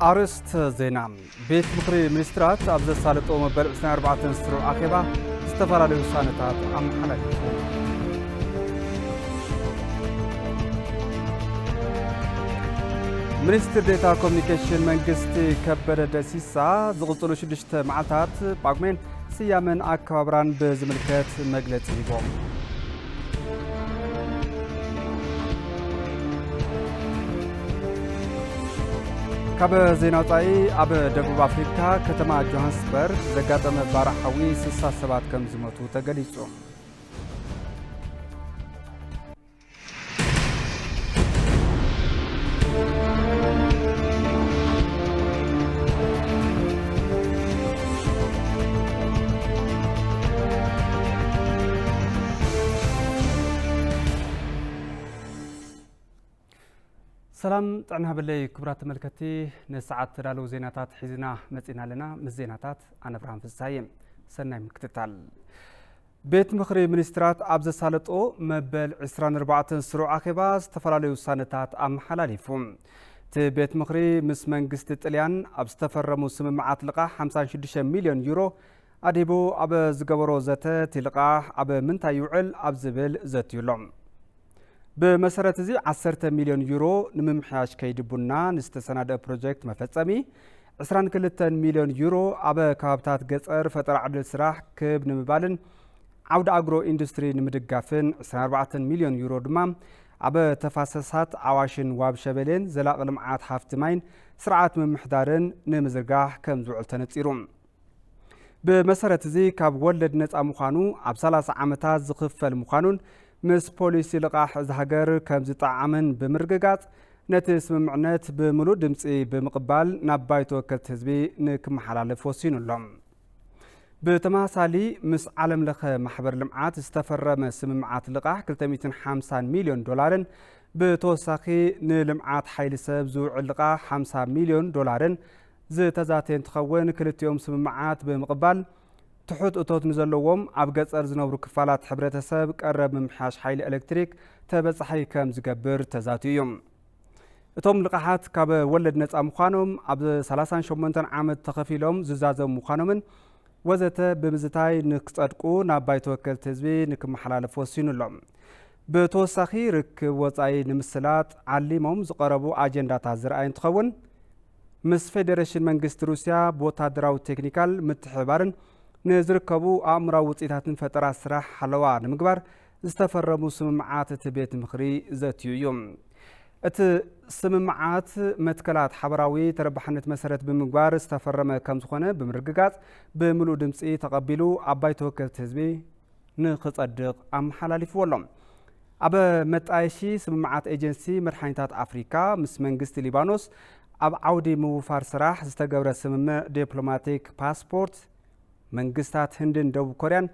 أرست زينام بيت مخري منسترات أبز السالطة مبلغ سنة 4 سنة عقبة استفار لوسانتات أم حلال منستر ديتا كوميونيكيشن منجستي كبر دسيسا زغطلو شدشت معلتات باقمين سيامن أكبران بزملكات مجلس هيبوم كاب زيناوتاي أب دبوب أفريقيا كتما جوهانسبرغ زقاتم بارحوي 6 سبات كم زمتو تقليصو سلام طعنا بالله كبرات ملكتي نسعات تدالو زيناتات حزنا مزينا لنا مزيناتات أنا برهان في السايم سنة مكتتال بيت مخري منسترات أبز سالطو مبل 24 سروع أخباز تفراليو سانتات أم حلاليفهم بيت مخري مس منجست الطليان أبز تفرمو سممعات لقاح 56 مليون يورو أديبو أبز قبرو زتا تلقاح أب منتا يوعل أبز بل زتيولوم بمسارات زي 10 مليون يورو نممحاش كيدبونا نستسناد بروجكت مفصمي 22 مليون يورو أبا كابتات قصر فترة عدل سراح كب نمبالن عود أغرو إندستري نمدقافن 4 مليون يورو دمام أبا تفاسسات عواشن واب شبلين زلاق لمعات حافتمين سرعات ممحدارن نمزرقاح كم زوعل تنتيروم بمسارات زي كاب ولد نت أمخانو أب 3 عامتات زخفل مخانون مس بوليسي لقاح زهجر كم زطعمن بمرققات نتسم معنات بملو دمصي بمقبال نبايتو كتزبي نكم حلالف وسينو لهم بتماثالي مس عالم لخ محبر لمعات استفرم سممعات لقاح 350 مليون دولار بتوساخي نلمعات حيل سب زوع لقاح 50 مليون دولار زتزاتين تخون كلتيوم سممعات بمقبال تحت أطوت نزلوهم عبقت أرزنا بركفالات حبرة ساب قرب ممحاش حيل إلكتريك تبصحي كم زقبر تزاتيوم توم لقاحات كاب ولد نت أمخانهم عبد 38 عام تخفيلهم ززازم مخانهم وزت بمزتاي نكصدقو ناباي توكل تزبي نكم حلال فوسينو لهم بتوساخي رك وصاي نمسلات علمهم زقربو أجندة تزرعين تخون مس فيدريشن منجست روسيا بوتادراو تكنيكال متحبارن نزركبو أمراو وصيتاتن فترة سراح حلوة نمقبر استفرمو سممعات تبيت مخري ذاتيو يوم سممعات متكلات حبراوي تربحنت مسارات بمقبر استفرم كم زخونه بمرققات بملو دمصي تقبلو عباي توكل تزبي نخصدق أم حلاليف ولهم أبا متعايشي سممعات ايجنسي مرحانيتات أفريكا مس منجست ليبانوس أب عودي موفار سراح استقبر سمم ديبلوماتيك باسبورت منجستات هندن دو كوريان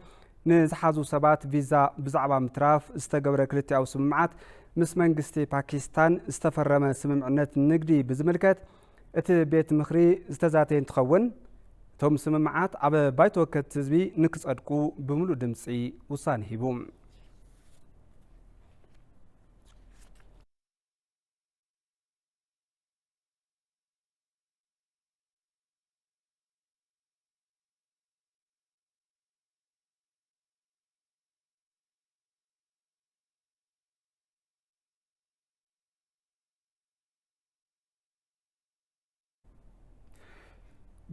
نزحازو سبات فيزا بزعبا متراف استقبر كلتي أو سممعات مس منجستي باكستان استفرم سممعنات نقدي بزملكات ات بيت مخري استزاتين تخون توم سممعات عبا بايتو كتزبي نكس أدكو بملو دمسي وصان هيبوم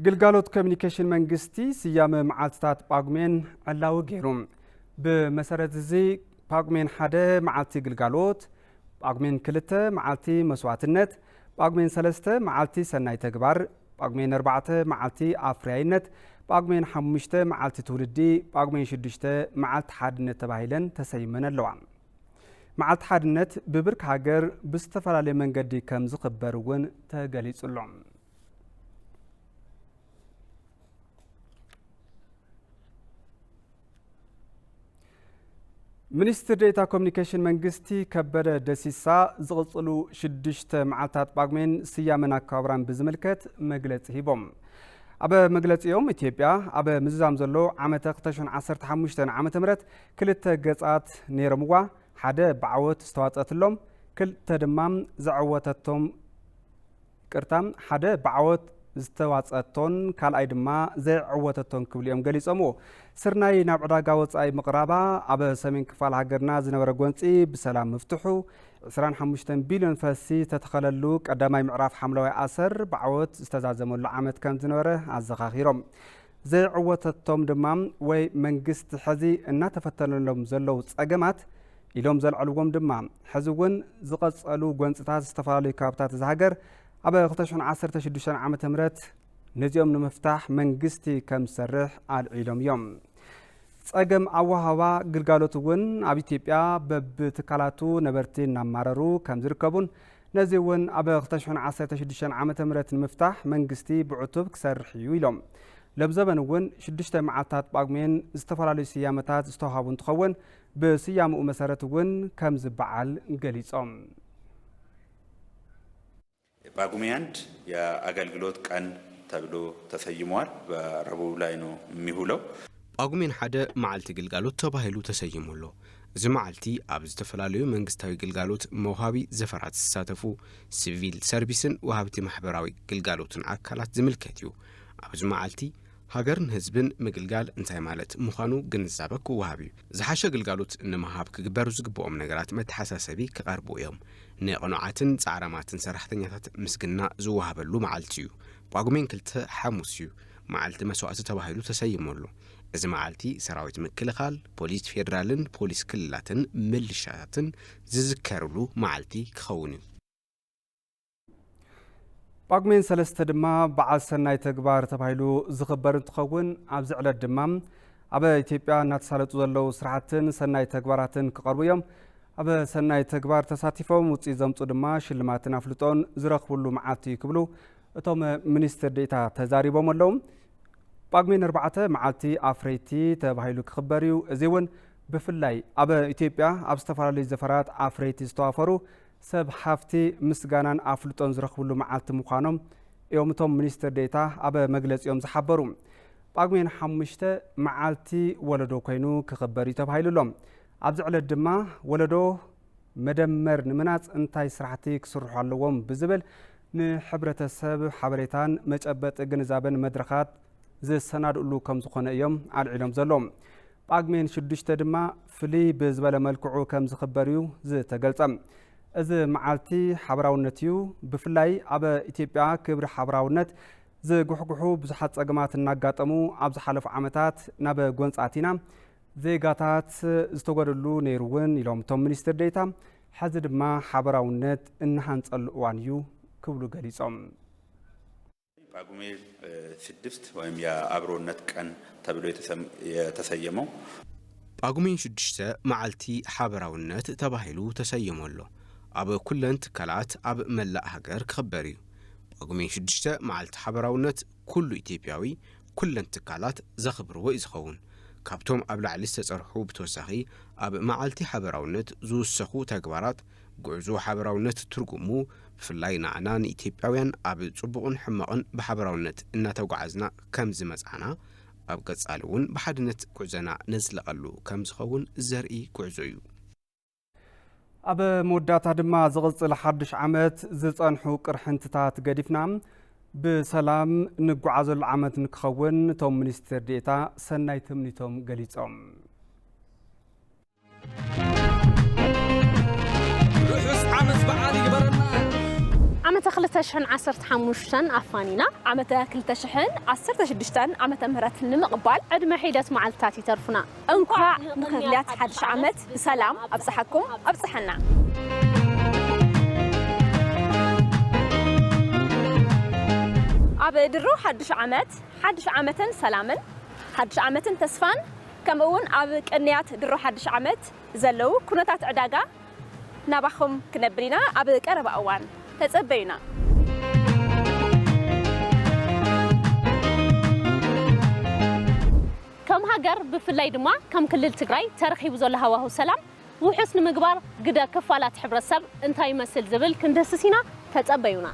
قلقالوت كوميونيكيشن منجستي سيام معالتات باقمين علاو غيروم بمسارة زي باقمين حدا معالتي قلقالوت باقمين كلتا معالتي مسواتنت باقمين سلسته معالتي سناي تقبار باقمين 4 معالتي آفرينت باقمين 5 معالتي تولدي باقمين 6 معالت حادنت تباهيلن تسيمن اللوان معالت حادنت ببرك هاجر بستفلالي منقدي كم زخبرون تقليص اللوم منستر ديتا كوميونيكيشن منجستي كبر دسيسا زغصلو 6 معالتات باقمين سيامنا كابران بزملكت مجلس هيبوم أبا مجلس يوم إثيوبيا أبا مزام زلو عام 2015 عام تمرت كلتا قصات نيرموا حدا بعوت استواتات لهم كل تدمام زعوتتهم ቅርታም ሓደ ብዓወት ዝተዋጸቶን ካልኣይ ድማ ዘይዕወተቶን ክብልዮም ገሊጾምዎ ስርናይ ናብ ዕዳጋ ወጻኢ ምቕራባ ኣብ ሰሜን ክፋል ሃገርና ዝነበረ ጎንፂ ብሰላም ምፍትሑ 25 ቢልዮን ፈሲ ተተኸለሉ ቀዳማይ ምዕራፍ ሓምለዋይ ኣሰር ብዓወት ዝተዛዘመሉ ዓመት ከም ዝነበረ ኣዘኻኺሮም ዘይዕወተቶም ድማ ወይ መንግስቲ ሕዚ እናተፈተነሎም ዘለው ጸገማት ኢሎም ዘልዕልዎም ድማ ሕዚ እውን ዝቐጸሉ ጎንፅታት ዝተፈላለዩ ከባብታት ዝሃገር ኣብ 2016 ዓመተ ምህረት ነዚኦም ንምፍታሕ መንግስቲ ከም ዝሰርሕ ኣልዒሎም እዮም ጸገም ኣወሃባ ግልጋሎት እውን ኣብ ኢትዮጵያ በብትካላቱ ነበርቲ እናማረሩ ከም ዝርከቡን ነዚ እውን ኣብ 2016 ዓመተ ምህረት ንምፍታሕ መንግስቲ ብዕቱብ ክሰርሕ እዩ ኢሎም ለብዘበን እውን 6 መዓልታት ጳጉሜን ዝተፈላለዩ ስያመታት ዝተዋሃቡ እንትኸውን በስያምኡ መሰረት እውን ከም ዝበዓል ገሊጾም ጳጉሜ 1 የአገልግሎት ቀን ተብሎ ተሰይሟል። በረቡዕ ላይ ነው የሚውለው። ጳጉሜን ሓደ መዓልቲ ግልጋሎት ተባሂሉ ተሰይሙሎ እዚ መዓልቲ ኣብ ዝተፈላለዩ መንግስታዊ ግልጋሎት መውሃቢ ዘፈራት ዝሳተፉ ሲቪል ሰርቪስን ወሃብቲ ማሕበራዊ ግልጋሎትን ኣካላት ዝምልከት እዩ ኣብዚ መዓልቲ ሃገርን ህዝብን ምግልጋል እንታይ ማለት ምዃኑ ግንዛበ ክወሃብ እዩ ዝሓሸ ግልጋሎት ንምሃብ ክግበሩ ዝግብኦም ነገራት መተሓሳሰቢ ክቐርቡ እዮም ንቕኑዓትን ጻዕራማትን ሰራሕተኛታት ምስግና ዝወሃበሉ መዓልቲ እዩ ጳጉሜን 2 ሐሙስ እዩ መዓልቲ መስዋዕቲ ተባሂሉ ተሰይሙሉ እዚ መዓልቲ ሰራዊት ምክልኻል ፖሊስ ፌደራልን ፖሊስ ክልላትን ምልሻታትን ዝዝከርሉ መዓልቲ ክኸውን እዩ ጳጉሜን 3 ድማ በዓል ሰናይ ተግባር ተባሂሉ ዝኽበር እንትኸውን ኣብዚ ዕለት ድማ ኣብ ኢትዮጵያ እናተሳለጡ ዘለው ስራሕትን ሰናይ ተግባራትን ክቐርቡ እዮም ኣብ ሰናይ ተግባር ተሳቲፎም ውፅኢት ዘምፁ ድማ ሽልማትን ኣፍልጦን ዝረኽብሉ መዓልቲ ክብሉ እቶም ሚኒስትር ዴኤታ ተዛሪቦም ኣለዉ ጳጉሜን 4 መዓልቲ ኣፍረይቲ ተባሂሉ ክኽበር እዩ እዚ እውን ብፍላይ ኣብ ኢትዮጵያ ኣብ ዝተፈላለዩ ዘፈራት ኣፍረይቲ ዝተዋፈሩ ሰብ ሓፍቲ ምስጋናን ኣፍልጦን ዝረኽብሉ መዓልቲ ምዃኖም እዮም እቶም ሚኒስትር ዴኤታ ኣብ መግለፂኦም ዝሓበሩ ጳጉሜን 5 መዓልቲ ወለዶ ኮይኑ ክኽበር እዩ ተባሂሉሎም ኣብዚ ዕለት ድማ ወለዶ መደመር ንምናጽ እንታይ ስራሕቲ ክስርሑ ኣለዎም ብዝብል ንሕብረተሰብ ሓበሬታን መጨበጢ ግንዛበን መድረኻት ዝሰናድኡሉ ከም ዝኾነ እዮም ኣልዒሎም ዘሎም ጳጉሜን 6 ድማ ፍልይ ብዝበለ መልክዑ ከም ዝኽበር እዩ ዝተገልጸ እዚ መዓልቲ ሓበራውነት እዩ ብፍላይ ኣብ ኢትዮጵያ ክብሪ ሓበራውነት ዝጉሕጉሑ ብዙሓት ጸገማት እናጋጠሙ ኣብ ዝሓለፉ ዓመታት ናብ ጎንጻቲና ዜጋታት ዝተጎደሉ ነይሩ እውን ኢሎም እቶም ሚኒስትር ዴኤታ ሕዚ ድማ ሓበራውነት እናሃንጸሉ እዋን እዩ ክብሉ ገሊጾም ጳጉሜን 6 ወይም የአብሮነት ቀን ተብሎ የተሰየመው ጳጉሜን 6 መዓልቲ ሓበራውነት ተባሂሉ ተሰይሞሎ ኣብ ኩለን ትካላት ኣብ መላእ ሃገር ክኽበር እዩ ጳጉሜን 6 መዓልቲ ሓበራውነት ኩሉ ኢትዮጵያዊ ኩለን ትካላት ዘኽብርዎ እዩ ዝኸውን ካብቶም ኣብ ላዕሊ ዝተጸርሑ ብተወሳኺ ኣብ መዓልቲ ሓበራውነት ዝውሰኹ ተግባራት ጉዕዞ ሓበራውነት ትርጉሙ ብፍላይ ንዓና ንኢትዮጵያውያን ኣብ ጽቡቕን ሕማቕን ብሓበራውነት እናተጓዓዝና ከም ዝመጻና ኣብ ቀጻሊ እውን ብሓድነት ጉዕዞና ነዝለቐሉ ከም ዝኸውን ዘርኢ ጉዕዞ እዩ ኣብ መወዳእታ ድማ ዝቕጽል ሓድሽ ዓመት ዝጸንሑ ቅርሕንትታት ገዲፍና ብሰላም ንጓዓዘሉ ዓመት ንክኸውን እቶም ሚኒስትር ዴኤታ ሰናይ ትምኒቶም ገሊጾም ርሑስ ዓመት በዓል ይግበረና ዓመተ 2015 ኣፋኒና ዓመተ 2016 ዓመተ ምህረት ንምቕባል ዕድመ ሒደት መዓልትታት ይተርፉና እንኳዕ ንኽልያት ሓድሽ ዓመት ብሰላም ኣብፅሓኩም ኣብፅሐና ኣብ ድሩ ሓድሽ ዓመትን ሰላምን ሓድሽ ዓመትን ተስፋን ከምኡውን ኣብ ቅንያት ድሩ ሓድሽ ዓመት ዘለው ኩነታት ዕዳጋ ናባኹም ክነብር ኢና ኣብ ቀረባ እዋን ተጸበዩና ከም ሃገር ብፍላይ ድማ ከም ክልል ትግራይ ተረኺቡ ዘሎ ሃዋህው ሰላም ውሑስ ንምግባር ግደ ክፋላት ሕብረተሰብ እንታይ ይመስል ዝብል ክንደስስ ኢና ተጸበዩና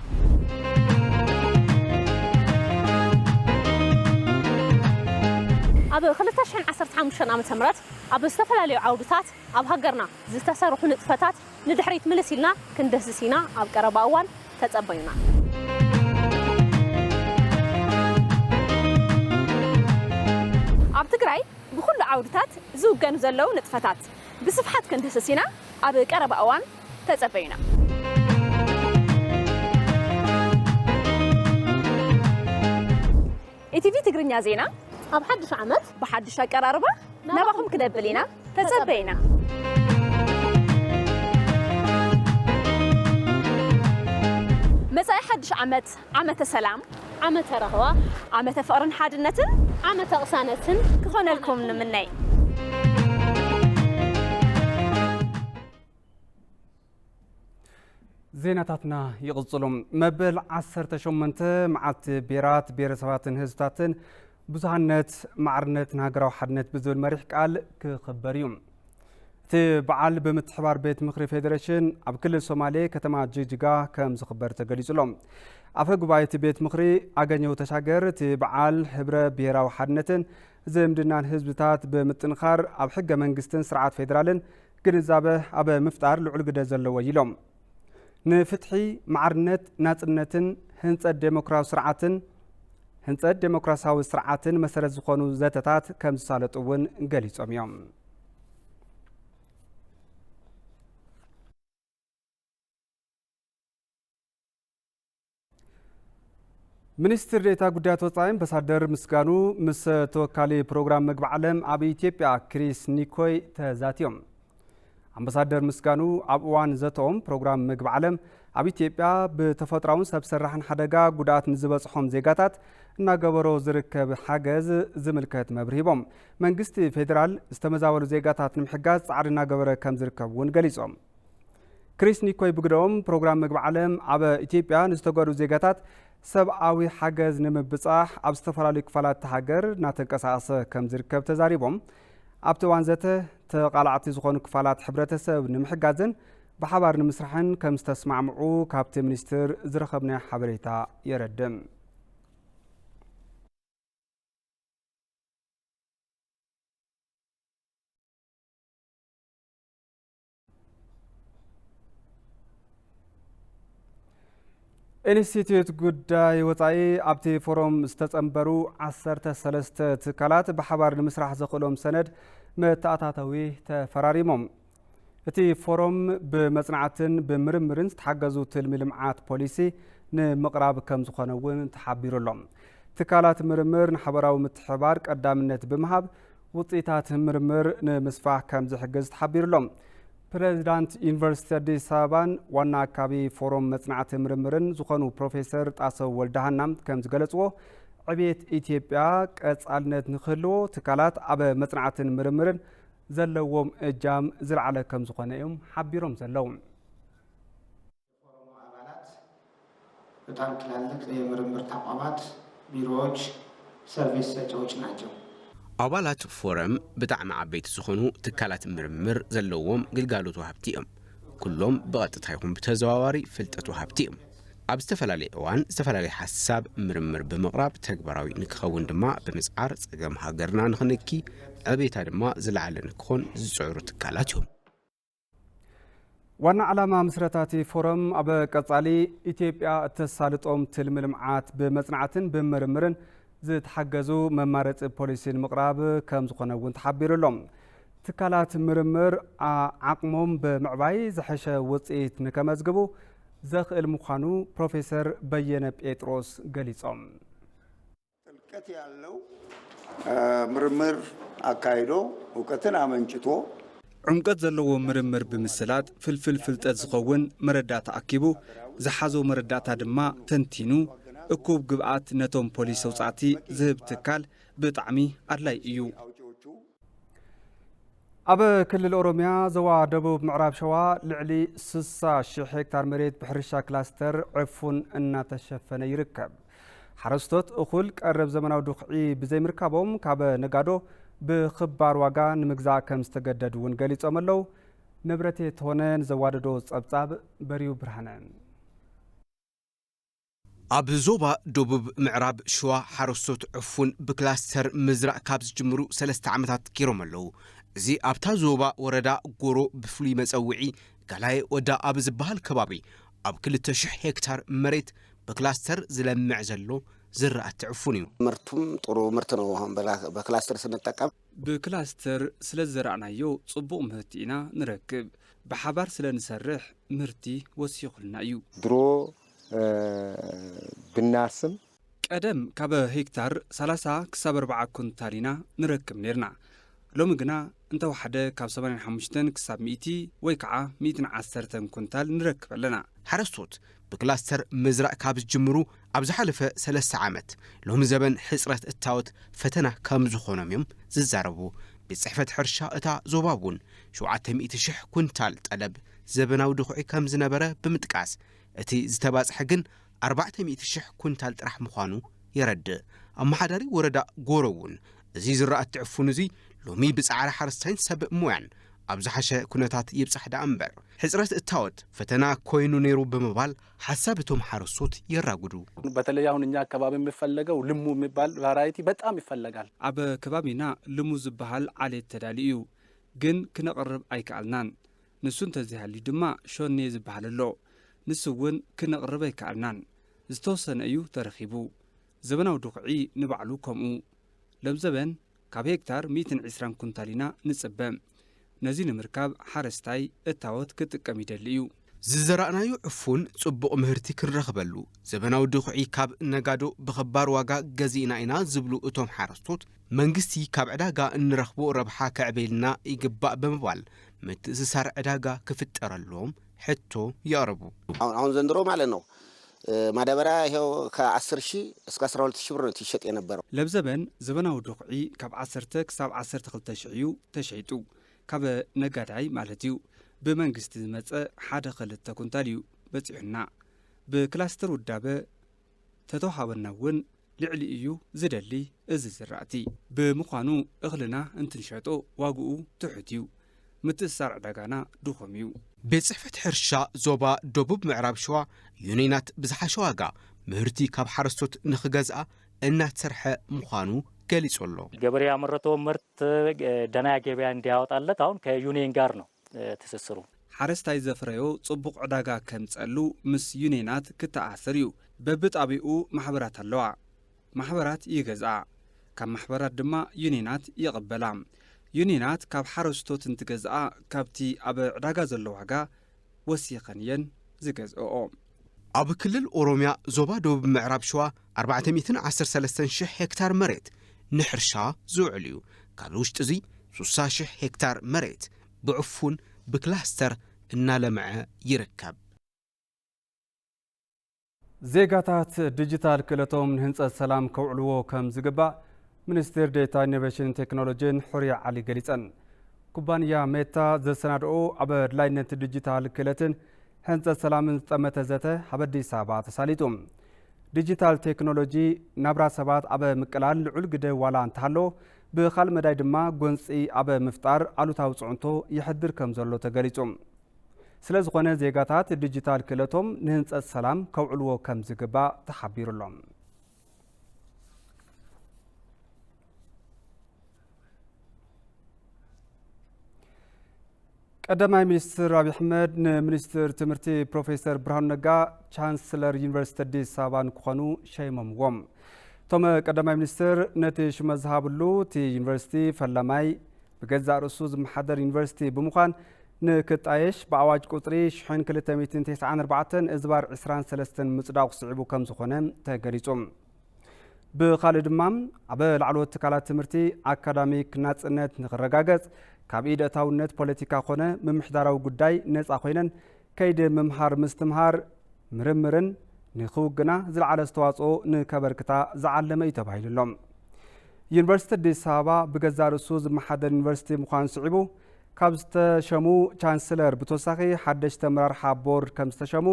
ኣብ 2015 ዓመተ ምህረት ኣብ ዝተፈላለዩ ዓውድታት ኣብ ሃገርና ዝተሰርሑ ንጥፈታት ንድሕሪት ምልስ ኢልና ክንደስስ ኢና ኣብ ቀረባ እዋን ተጸበዩና ዓውድታት ዝውገኑ ዘለው ንጥፈታት ብስፍሓት ክንድስሲና ኣብ ቀረባ እዋን ተጸበይና ኢቲቪ ትግርኛ ዜና ኣብ ሓድሽ ዓመት ብሓድሽ ኣቀራርባ ናባኹም ክደብል ኢና ተጸበይና መጻኢ ሓድሽ ዓመት ዓመተ ሰላም ዓመተ ረህዋ ዓመተ ፍቕርን ሓድነትን ዓመተ ቅሳነትን ክኾነልኩም ንምነይ ዜናታትና ይቕጽሉም መበል 18 መዓልቲ ብሔራት ብሔረሰባትን ህዝብታትን ብዙሃነት ማዕርነትን ሃገራዊ ሓድነት ብዝብል መሪሕ ቃል ክኽበር እዩ እቲ በዓል ብምትሕባር ቤት ምክሪ ፌደሬሽን ኣብ ክልል ሶማሌ ከተማ ጅግጅጋ ከም ዝኽበር ተገሊጹሎም ኣፈ ጉባኤ እቲ ቤት ምክሪ ኣገኘው ተሻገር እቲ በዓል ሕብረ ብሔራዊ ሓድነትን ዝምድናን ህዝብታት ብምጥንኻር ኣብ ሕገ መንግስትን ስርዓት ፌደራልን ግንዛበ ኣብ ምፍጣር ልዑል ግደ ዘለዎ ኢሎም ንፍትሒ ማዕርነት ናጽነትን ህንጸት ዴሞክራሲያዊ ስርዓትን መሰረት ዝኾኑ ዘተታት ከም ዝሳለጡ እውን ገሊጾም እዮም ሚኒስትር ዴኤታ ጉዳያት ወጻኢ ኣምባሳደር ምስጋኑ ምስ ተወካሊ ፕሮግራም ምግቢ ዓለም ኣብ ኢትዮጵያ ክሪስ ኒኮይ ተዛትዮም ኣምባሳደር ምስጋኑ ኣብ እዋን ዘተኦም ፕሮግራም ምግቢ ዓለም ኣብ ኢትዮጵያ ብተፈጥራውን ሰብ ሰራሕን ሓደጋ ጉድኣት ንዝበጽሖም ዜጋታት እናገበሮ ዝርከብ ሓገዝ ዝምልከት መብርሂ ሂቦም መንግስቲ ፌደራል ዝተመዛበሉ ዜጋታት ንምሕጋዝ ጻዕሪ እናገበረ ከም ዝርከብ እውን ገሊጾም ክሪስ ኒኮይ ብግደኦም ፕሮግራም ምግቢ ዓለም ኣብ ኢትዮጵያ ንዝተጎዱ ዜጋታት ሰብኣዊ ሓገዝ ንምብጻሕ ኣብ ዝተፈላለዩ ክፋላት ሃገር እናተንቀሳቐሰ ከም ዝርከብ ተዛሪቦም ኣብቲ እዋን ዘተ ተቃላዕቲ ዝኾኑ ክፋላት ሕብረተሰብ ንምሕጋዝን ብሓባር ንምስራሕን ከም ዝተስማዕምዑ ካብቲ ሚኒስትር ዝረኸብናዮ ሓበሬታ የረድም ኢንስቲትዩት ጉዳይ ወጻኢ ኣብቲ ፎረም ዝተጸንበሩ 13 ትካላት ብሓባር ንምስራሕ ዘኽእሎም ሰነድ መተኣታተዊ ተፈራሪሞም እቲ ፎረም ብመጽናዕትን ብምርምርን ዝተሓገዙ ትልሚ ልምዓት ፖሊሲ ንምቕራብ ከም ዝኾነ እውን ተሓቢሩሎም ትካላት ምርምር ንሓበራዊ ምትሕባር ቀዳምነት ብምሃብ ውጽኢታት ምርምር ንምስፋሕ ከም ዝሕግዝ ተሓቢሩሎም ፕሬዚዳንት ዩኒቨርሲቲ አዲስ አበባን ዋና አካባቢ ፎረም መጽናዕቲ ምርምርን ዝኾኑ ፕሮፌሰር ጣሰው ወልደሃናም ከም ዝገለጽዎ ዕብየት ኢትዮጵያ ቀጻልነት ንኽህልዎ ትካላት ኣብ መጽናዕትን ምርምርን ዘለዎም እጃም ዝለዓለ ከም ዝኾነ እዮም ሓቢሮም ዘለዉ ፎረሙ አባላት በጣም ትላልቅ የምርምር ተቋማት ቢሮዎች ሰርቪስ ሰጪዎች ናቸው ኣባላት ፎረም ብጣዕሚ ዓበይቲ ዝኾኑ ትካላት ምርምር ዘለዎም ግልጋሎት ወሃብቲ እዮም ኩሎም ብቐጥታ ይኹን ብተዘዋዋሪ ፍልጠት ወሃብቲ እዮም ኣብ ዝተፈላለየ እዋን ዝተፈላለየ ሓሳብ ምርምር ብምቕራብ ተግባራዊ ንክኸውን ድማ ብምጽዓር ጸገም ሃገርና ንኽንኪ ዕብየታ ድማ ዝለዓለ ንክኾን ዝጽዕሩ ትካላት እዮም ዋና ዓላማ ምስረታቲ ፎረም ኣብ ቀጻሊ ኢትዮጵያ እተሳልጦም ትልሚ ልምዓት ብመጽናዕትን ብምርምርን ዝተሓገዙ መማረፂ ፖሊሲን ምቕራብ ከም ዝኾነ እውን ተሓቢሩሎም ትካላት ምርምር ዓቕሞም ብምዕባይ ዝሐሸ ውጽኢት ንከመዝግቡ ዘኽእል ምዃኑ ፕሮፌሰር በየነ ጴጥሮስ ገሊጾም ጥልቀት ያለው ምርምር አካይዶ እውቀትን አመንጭቶ ዕምቀት ዘለዎ ምርምር ብምስላጥ ፍልፍል ፍልጠት ዝኸውን መረዳእታ ኣኪቡ ዝሓዞ መረዳእታ ድማ ተንቲኑ እኩብ ግብኣት ነቶም ፖሊስ ኣውጻእቲ ዝህብ ትካል ብጣዕሚ ኣድላይ እዩ ኣብ ክልል ኦሮሚያ ዞባ ደቡብ ምዕራብ ሸዋ ልዕሊ 60,000 ሄክታር መሬት ብሕርሻ ክላስተር ዕፉን እናተሸፈነ ይርከብ ሓረስቶት እኹል ቀረብ ዘመናዊ ድኽዒ ብዘይምርካቦም ካብ ነጋዶ ብኽባር ዋጋ ንምግዛእ ከም ዝተገደዱ እውን ገሊጾም ኣለው ንብረቴ ተሆነን ዘዋደዶ ጸብጻብ በሪዩ ብርሃነን ኣብ ዞባ ደቡብ ምዕራብ ሸዋ ሓረስቶት ዕፉን ብክላስተር ምዝራእ ካብ ዝጅምሩ 3 ዓመታት ኪሮም ኣለው እዚ ኣብታ ዞባ ወረዳ ጎሮ ብፍሉይ መጸውዒ ጋላይ ወዳ ኣብ ዝበሃል ከባቢ ኣብ 2,000 ሄክታር መሬት ብክላስተር ዝለምዕ ዘሎ ዝራእቲ ዕፉን እዩ ምርቱም ጥሩ ምርት ነው በክላስተር ስንጠቀም ብክላስተር ስለ ዘራእናዮ ጽቡቕ ምህርቲ ኢና ንረክብ ብሓባር ስለ ንሰርሕ ምህርቲ ወሲኹልና እዩ ድሮ ብናርስም ቀደም ካብ ሄክታር 30 ክሳብ 40 ኩንታል ኢና ንረክብ ነርና ሎሚ ግና እንተወሓደ ካብ 85 ክሳብ 100 ወይ ከዓ 110 ኩንታል ንረክብ ኣለና ሓረስቶት ብክላስተር ምዝራእ ካብ ዝጅምሩ ኣብ ዝሓለፈ 3 ዓመት ሎሚ ዘበን ሕፅረት እታወት ፈተና ከም ዝኾኖም እዮም ዝዛረቡ ብጽሕፈት ሕርሻ እታ ዞባ እውን 700,000 ኩንታል ጠለብ ዘበናዊ ድኹዒ ከም ዝነበረ ብምጥቃስ እቲ ዝተባጽሐ ግን 400,000 ኩንታል ጥራሕ ምዃኑ የረድእ ኣመሓዳሪ ወረዳ ጎሮ እውን እዚ ዝራእቲ ዕፉን እዚ ሎሚ ብጻዕሪ ሓረስታይን ሰብእ ሞያን ኣብ ዝሓሸ ኩነታት ይብጻሕ ዳ እምበር ሕፅረት እታወት ፈተና ኮይኑ ነይሩ ብምባል ሐሳብ እቶም ሓረስቶት የራጉዱ በተለይ አሁን እኛ አካባቢ የሚፈለገው ልሙ የሚባል ቫራይቲ በጣም ይፈለጋል ኣብ ከባቢና ልሙ ዝበሃል ዓሌት ተዳልዩ ግን ክነቕርብ ኣይከኣልናን ንሱ እንተዚሃልዩ ድማ ሾኔ ዝበሃል ኣሎ ንሱ እውን ክነቕርብ ኣይከኣልናን ዝተወሰነ እዩ ተረኺቡ ዘበናዊ ድኹዒ ንባዕሉ ከምኡ ለምዘበን ካብ ሄክታር 120 ኩንታል ኢና ንጽበም ነዚ ንምርካብ ሓረስታይ እታወት ክጥቀም ይደሊ እዩ ዝዘራእናዮ ዕፉን ጽቡቕ ምህርቲ ክንረኽበሉ ዘበናዊ ድኹዒ ካብ ነጋዶ ብኽባር ዋጋ ገዚእና ኢና ዝብሉ እቶም ሓረስቶት መንግስቲ ካብ ዕዳጋ እንረኽቦ ረብሓ ከዕቤልና ይግባእ ብምባል ምትእስሳር ዕዳጋ ክፍጠረሎም ሕቶ ያቕርቡ አሁን ዘንድሮ ማለት ነው ማዳበሪያ ይሄው ከ10,000 እስከ 12,000 ብር ትሸጥ የነበረው ለብዘበን ዘበናዊ ድኹዒ ካብ 10 ክሳብ 12,000 እዩ ተሸይጡ ካብ ነጋዳይ ማለት እዩ ብመንግስቲ ዝመጸ 1-2 ኩንታል እዩ በፂሑና ብክላስተር ውዳበ ተተውሃበና እውን ልዕሊ እዩ ዝደሊ እዚ ዝራእቲ ብምዃኑ እኽልና እንትንሸጦ ዋግኡ ትሑት እዩ ምትእስሳር ዕዳጋና ድኾም እዩ ብጽሕፈት ሕርሻ ዞባ ደቡብ ምዕራብ ሸዋ ዩኒናት ብዝሓሸ ዋጋ ምህርቲ ካብ ሓረስቶት ንኽገዝኣ እናትሰርሐ ምዃኑ ገሊጹ ኣሎ ገበሬ ያመረተው ምርት ደና ገበያ እንዲያወጣለት አሁን ከዩኒየን ጋር ነው ትስስሩ ሓረስታይ ዘፍረዮ ጽቡቕ ዕዳጋ ከምጸሉ ምስ ዩኒየናት ክተኣሰር እዩ በብጣቢኡ ማሕበራት ኣለዋ ማሕበራት ይገዝኣ ካብ ማሕበራት ድማ ዩኒየናት ይቕበላ ዩኒየናት ካብ ሓረስቶት እንትገዝኣ ካብቲ ኣብ ዕዳጋ ዘሎ ዋጋ ወሲኸን እየን ዝገዝኦ ኣብ ክልል ኦሮሚያ ዞባ ደቡብ ምዕራብ ሸዋ 413,000 ሄክታር መሬት ንሕርሻ ዝውዕል እዩ ካብ ውሽጢ እዚ 60,000 ሄክታር መሬት ብዕፉን ብክላስተር እናለምዐ ይርከብ ዜጋታት ዲጂታል ክእለቶም ንህንጸት ሰላም ከውዕልዎ ከም ዝግባእ ሚኒስትር ዴታ ኢኖቬሽን ቴክኖሎጂን ሕሩያ ዓሊ ገሊጸን ኩባንያ ሜታ ዘሰናድኦ ኣብ ኣድላይነት ዲጂታል ክእለትን ህንጸት ሰላምን ዝጠመተ ዘተ ኣብ ኣዲስ ኣበባ ተሳሊጡ ዲጂታል ቴክኖሎጂ ናብራ ሰባት ኣብ ምቅላል ልዑል ግደ ዋላ እንተሃሎ ብኻልእ መዳይ ድማ ጎንፂ ኣብ ምፍጣር ኣሉታዊ ጽዕንቶ ይሕድር ከም ዘሎ ተገሊጹ ስለ ዝኾነ ዜጋታት ዲጂታል ክእለቶም ንህንጸት ሰላም ከውዕልዎ ከም ዝግባእ ተሓቢሩሎም ቀዳማይ ሚኒስትር አብይ አሕመድ ንሚኒስትር ትምህርቲ ፕሮፌሰር ብርሃኑ ነጋ ቻንስለር ዩኒቨርሲቲ አዲስ አበባ ንክኾኑ ሸይሞምዎም ቶም ቀዳማይ ሚኒስትር ነቲ ሽመት ዝሃብሉ እቲ ዩኒቨርሲቲ ፈላማይ ብገዛእ ርእሱ ዝመሓደር ዩኒቨርሲቲ ብምዃን ንክጣየሽ ብኣዋጅ ቁጥሪ 1294 እዝባር 23 ምጽዳቕ ስዒቡ ከም ዝኾነ ተገሊጹ ብኻልእ ድማ ኣብ ላዕለዎት ትካላት ትምህርቲ ኣካዳሚክ ናጽነት ንኽረጋገጽ ካብ ኢድ እታውነት ፖለቲካ ኮነ ምምሕዳራዊ ጉዳይ ነፃ ኮይነን ከይዲ ምምሃር ምስትምሃር ምርምርን ንኽውግና ዝለዓለ ኣስተዋፅኦ ንከበርክታ ዝዓለመ እዩ ተባሂሉሎም ዩኒቨርሲቲ አዲስ ኣበባ ብገዛእ ርእሱ ዝመሓደር ዩኒቨርሲቲ ምዃኑ ስዒቡ ካብ ዝተሸሙ ቻንስለር ብተወሳኺ ሓደሽቲ ኣመራርሓ ቦርድ ከም ዝተሸሙ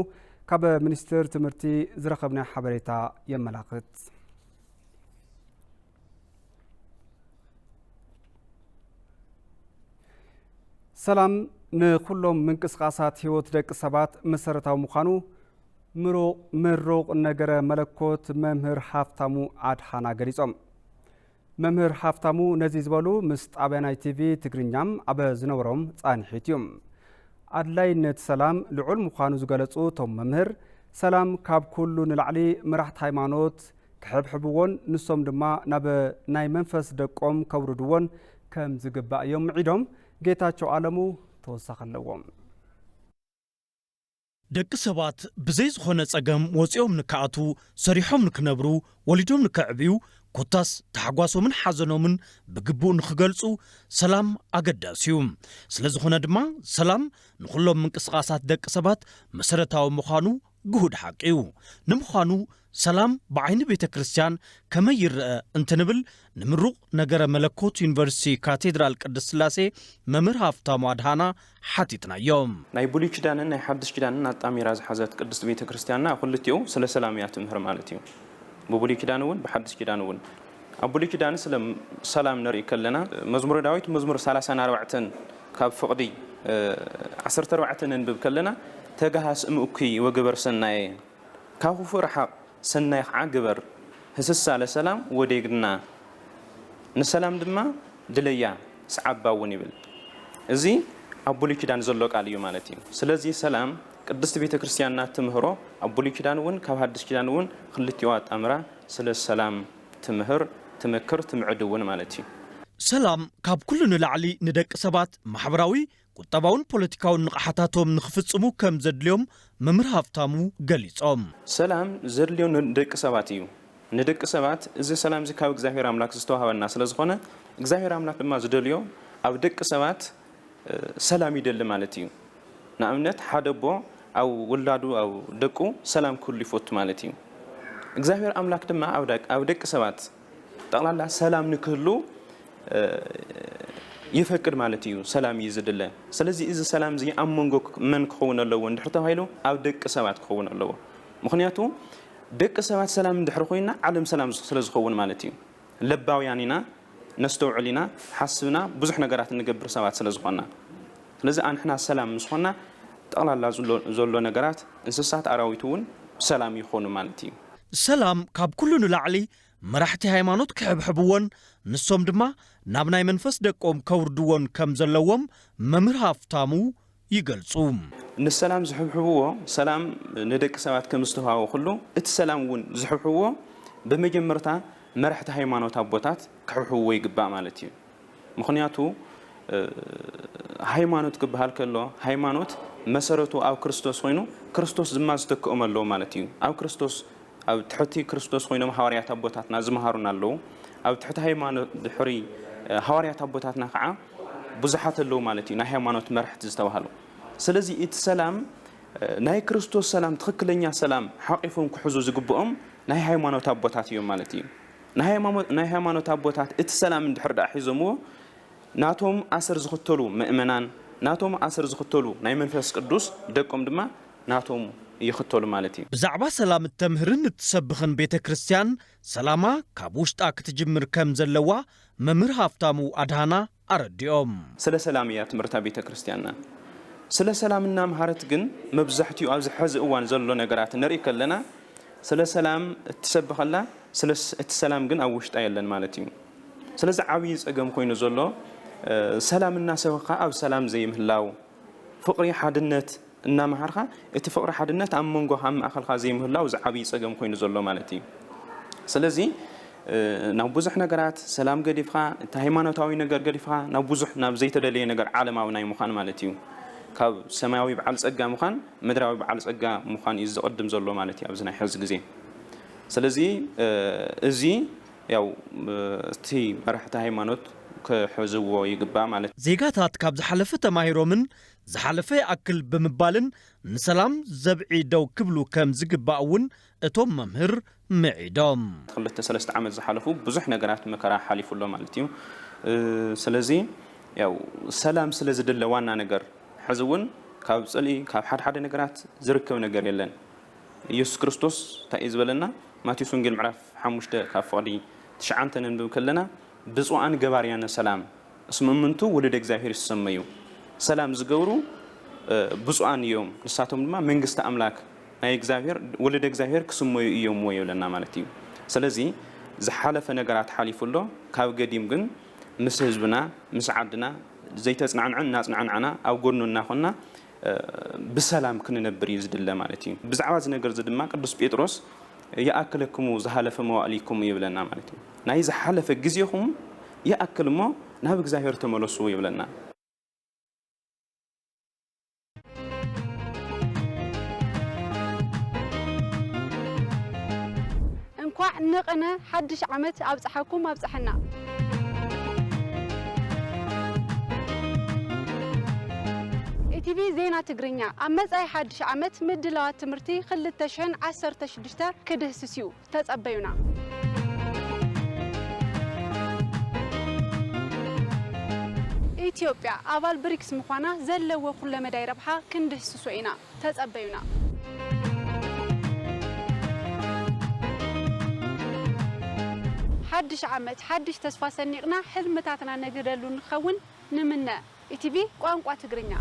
ካብ ሚኒስትር ትምህርቲ ዝረኸብና ሓበሬታ የመላኽት ሰላም ንኩሎም ምንቅስቃሳት ህይወት ደቂ ሰባት መሰረታዊ ምዃኑ ምሩቕ ነገረ መለኮት መምህር ሃፍታሙ ኣድሓና ገሊጾም መምህር ሃፍታሙ ነዚ ዝበሉ ምስ ጣብያ ቲቪ ትግርኛም ኣብ ዝነበሮም ጻንሒት እዮም ኣድላይነት ሰላም ልዑል ምዃኑ ዝገለጹ ቶም መምህር ሰላም ካብ ኩሉ ንላዕሊ መራሕቲ ሃይማኖት ክሕብሕብዎን ንሶም ድማ ናብ ናይ መንፈስ ደቆም ከውርድዎን ከም ዝግባእ እዮም ምዒዶም ጌታቸው ዓለሙ ተወሳኺ ኣለዎም ደቂ ሰባት ብዘይ ዝኾነ ጸገም ወፂኦም ንከኣቱ ሰሪሖም ንክነብሩ ወሊዶም ንከዕብዩ ኮታስ ተሓጓሶምን ሓዘኖምን ብግቡእ ንክገልጹ ሰላም ኣገዳሲ እዩ ስለ ዝኾነ ድማ ሰላም ንኹሎም ምንቅስቓሳት ደቂ ሰባት መሰረታዊ ምዃኑ ግሁድ ሓቂ እዩ ንምዃኑ ሰላም ብዓይኒ ቤተ ክርስቲያን ከመይ ይርአ እንትንብል ንምሩቕ ነገረ መለኮት ዩኒቨርሲቲ ካቴድራል ቅድስት ሥላሴ መምህር ሃፍታሙ ኣድሃና ሓቲትናዮም ናይ ብሉይ ኪዳንን ናይ ሓድሽ ኪዳንን ኣጣሚራ ዝሓዘት ቅድስት ቤተ ክርስቲያንና ኩልቲኡ ስለ ሰላም እያ ትምህር ማለት እዩ ብብሉይ ኪዳን እውን ብሓድሽ ኪዳን እውን ኣብ ብሉይ ኪዳን ስለ ሰላም ንርኢ ከለና መዝሙረ ዳዊት መዝሙር 34 ካብ ፍቕዲ 14 ንንብብ ከለና ተጋሃስ እምእኩይ ወግበር ሰናየ ካብ ክፉእ ረሓቕ ሰናይ ከዓ ግበር ህስሳ ለሰላም ወዴግና ንሰላም ድማ ድለያ ሰዓባ እውን ይብል እዚ ኣብ ብሉይ ኪዳን ዘሎ ቃል እዩ ማለት እዩ ስለዚ ሰላም ቅድስት ቤተ ክርስቲያንና ትምህሮ ኣብ ብሉይ ኪዳን እውን ካብ ሓድሽ ኪዳን እውን ክልቲኡ ኣጣምራ ስለ ሰላም ትምህር ትመክር ትምዕድ እውን ማለት እዩ ሰላም ካብ ኩሉ ንላዕሊ ንደቂ ሰባት ማሕበራዊ ቁጠባውን ፖለቲካውን ንቕሓታቶም ንኽፍጽሙ ከም ዘድልዮም መምህር ሃፍታሙ ገሊጾም ሰላም ዘድልዮ ንደቂ ሰባት እዩ ንደቂ ሰባት እዚ ሰላም እዚ ካብ እግዚአብሔር ኣምላክ ዝተዋሃበና ስለ ዝኾነ እግዚአብሔር ኣምላክ ድማ ዝደልዮ ኣብ ደቂ ሰባት ሰላም ይደሊ ማለት እዩ ንኣብነት ሓደ ኣቦ ኣብ ውላዱ ኣብ ደቁ ሰላም ኩሉ ይፈቱ ማለት እዩ እግዚአብሔር ኣምላክ ድማ ኣብ ደቂ ሰባት ጠቕላላ ሰላም ንክህሉ ይፈቅድ ማለት እዩ ሰላም ይዝድለ ስለዚ እዚ ሰላም እዚ ኣብ መንጎ መን ክኸውን ኣለዎ እንድሕር ተባሂሉ ኣብ ደቂ ሰባት ክኸውን ኣለዎ ምክንያቱ ደቂ ሰባት ሰላም እንድሕር ኮይና ዓለም ሰላም ስለ ዝኸውን ማለት እዩ ለባውያን ኢና ነስተውዕል ኢና ሓስብና ብዙሕ ነገራት እንገብር ሰባት ስለ ዝኾንና ስለዚ ኣንሕና ሰላም ምስኾንና ጠቕላላ ዘሎ ነገራት እንስሳት ኣራዊት እውን ሰላም ይኾኑ ማለት እዩ ሰላም ካብ ኩሉ ንላዕሊ መራሕቲ ሃይማኖት ክሕብሕብዎን ንሶም ድማ ናብ ናይ መንፈስ ደቆም ከውርድዎን ከም ዘለዎም መምህር ሃፍታሙ ይገልጹ ንሰላም ዝሕብሕብዎ ሰላም ንደቂ ሰባት ከም ዝተዋሃቦ ኩሉ እቲ ሰላም እውን ዝሕብሕብዎ ብመጀመርታ መራሕቲ ሃይማኖት ኣቦታት ክሕብሕብዎ ይግባእ ማለት እዩ ምክንያቱ ሃይማኖት ክበሃል ከሎ ሃይማኖት መሰረቱ ኣብ ክርስቶስ ኮይኑ ክርስቶስ ድማ ዝተክኦም ኣለዎ ማለት እዩ ኣብ ክርስቶስ ኣብ ትሕቲ ክርስቶስ ኮይኖም ሐዋርያት ኣቦታትና ዝመሃሩና ኣለዉ ኣብ ትሕቲ ሃይማኖት ድሕሪ ሐዋርያት ኣቦታትና ከዓ ብዙሓት ኣለዉ ማለት እዩ ናይ ሃይማኖት መራሕቲ ዝተባሃሉ ስለዚ እቲ ሰላም ናይ ክርስቶስ ሰላም ትክክለኛ ሰላም ሓቂፎም ክሕዙ ዝግብኦም ናይ ሃይማኖት ኣቦታት እዮም ማለት እዩ ናይ ሃይማኖት ኣቦታት እቲ ሰላም እንድሕር ዳ ሒዞምዎ ናቶም ኣሰር ዝኽተሉ ምእመናን ናቶም ኣሰር ዝኽተሉ ናይ መንፈስ ቅዱስ ደቆም ድማ ናቶም ይኽተሉ ማለት እዩ ብዛዕባ ሰላም እተምህርን እትሰብኽን ቤተ ክርስቲያን ሰላማ ካብ ውሽጣ ክትጅምር ከም ዘለዋ መምህር ሃፍታሙ ኣድሃና ኣረዲኦም ስለ ሰላም እያ ትምህርታ ቤተ ክርስቲያንና ስለ ሰላምና መሃረት ግን መብዛሕትኡ ኣብዚ ሕዚ እዋን ዘሎ ነገራት ንርኢ ከለና ስለ ሰላም እትሰብኸላ ስለ እቲ ሰላም ግን ኣብ ውሽጣ የለን ማለት እዩ ስለዚ ዓብይ ፀገም ኮይኑ ዘሎ ሰላምና ሰብኻ ኣብ ሰላም ዘይምህላው ፍቕሪ ሓድነት እናመሃርኻ እቲ ፍቕሪ ሓድነት ኣብ መንጎኻ ማእኸልካ ዘይምህላው ዝዓብይ ፀገም ኮይኑ ዘሎ ማለት እዩ ስለዚ ናብ ብዙሕ ነገራት ሰላም ገዲፍካ እቲ ሃይማኖታዊ ነገር ገዲፍካ ናብ ብዙሕ ናብ ዘይተደለየ ነገር ዓለማዊ ናይ ምዃን ማለት እዩ ካብ ሰማያዊ በዓል ፀጋ ምዃን ምድራዊ በዓል ፀጋ ምዃን እዩ ዝቕድም ዘሎ ማለት እዩ ኣብዚ ናይ ሕዚ ግዜ ስለዚ እዚ ያው እቲ መራሕቲ ሃይማኖት ክሕዝዎ ይግባእ ማለት ዜጋታት ካብ ዝሓለፈ ተማሂሮምን ዝሓለፈ ኣክል ብምባልን ንሰላም ዘብዒ ደው ክብሉ ከም ዝግባእ እውን እቶም መምህር ምዒዶም 2-3 ዓመት ዝሓለፉ ብዙሕ ነገራት መከራ ሓሊፉሎ ማለት እዩ ስለዚ ያው ሰላም ስለ ዝድለ ዋና ነገር ሕዚ እውን ካብ ፀልኢ ካብ ሓደ ነገራት ዝርከብ ነገር የለን ኢየሱስ ክርስቶስ እንታይ እዩ ዝበለና ማቴዎስ ወንጌል ምዕራፍ 5 ካብ ፍቕዲ 9 ንንብብ ከለና ብፁዓን ገባርያነ ሰላም እስመ እምንቱ ወለደ እግዚአብሔር ይሰመዩ ሰላም ዝገብሩ ብፁዓን እዮም ንሳቶም ድማ መንግስቲ ኣምላክ ናይ እግዚአብሔር ወለደ እግዚአብሔር ክስመዩ እዮም ወይ ይብለና ማለት እዩ ስለዚ ዝሓለፈ ነገራት ሓሊፉሎ ካብ ገዲም ግን ምስ ህዝብና ምስ ዓድና ዘይተጽናዕናን ናጽናዕናና ኣብ ጎድኑና ኾና ብሰላም ክንነብር ይዝድለ ማለት እዩ ብዛዕባ እዚ ነገር እዚ ድማ ቅዱስ ጴጥሮስ يأكلكم زحلف مواليكم يبلنا معناته ناي زحلف جزيهم يأكل ما نهب زاهر تملصوا يبلنا انكوا نقنا حدش عمت أبصحكم أبصحنا ኢቲቪ ዜና ትግርኛ ኣብ መጻኢ ሓድሽ ዓመት ምድላዋት ትምህርቲ 2016 ክድህስስ እዩ ተጸበዩና ኢትዮጵያ ኣባል ብሪክስ ምዃና ዘለዎ ኩለ መዳይ ረብሓ ክንድህስሶ ኢና ተጸበዩና ሓድሽ ዓመት ሓድሽ ተስፋ ሰኒቕና ሕልምታትና ነግደሉ ንኸውን ንምነ ኢቲቪ ቋንቋ ትግርኛ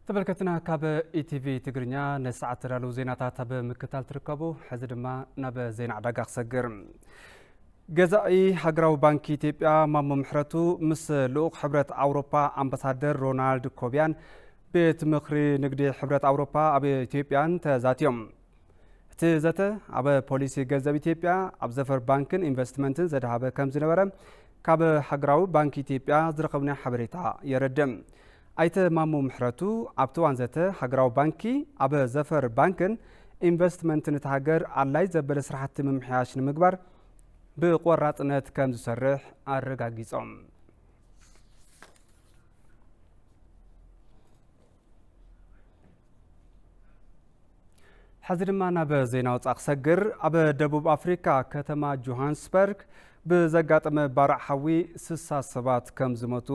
ተበልከትና ካብ ኢቲቪ ትግርኛ ነሰዓት ተዳሉ ዜናታት ኣብ ምክታል ትርከቡ ሕዚ ድማ ናብ ዜና ዕዳጋ ክሰግር ገዛኢ ሃገራዊ ባንኪ ኢትዮጵያ ማሞ ምሕረቱ ምስ ልኡኽ ሕብረት ኣውሮፓ ኣምባሳደር ሮናልድ ኮቢያን ቤት ምኽሪ ንግዲ ሕብረት ኣውሮፓ ኣብ ኢትዮጵያን ተዛትዮም እቲ ዘተ ኣብ ፖሊሲ ገንዘብ ኢትዮጵያ ኣብ ዘፈር ባንክን ኢንቨስትመንትን ዘድሃበ ከም ዝነበረ ካብ ሃገራዊ ባንኪ ኢትዮጵያ ዝረኸብና ሓበሬታ የረድም ኣይተ ማሞ ምሕረቱ ኣብቲ ዋንዘተ ሃገራዊ ባንኪ ኣብ ዘፈር ባንክን ኢንቨስትመንትን እቲ ሃገር ኣድላይ ዘበለ ስራሕቲ ምምሕያሽ ንምግባር ብቆራጽነት ከም ዝሰርሕ ኣረጋጊጾም ሕዚ ድማ ናብ ዜና ወጻኢ ክሰግር ኣብ ደቡብ ኣፍሪካ ከተማ ጆሃንስበርግ ብዘጋጠመ ባርዕ ሓዊ 60 ሰባት ከም ዝሞቱ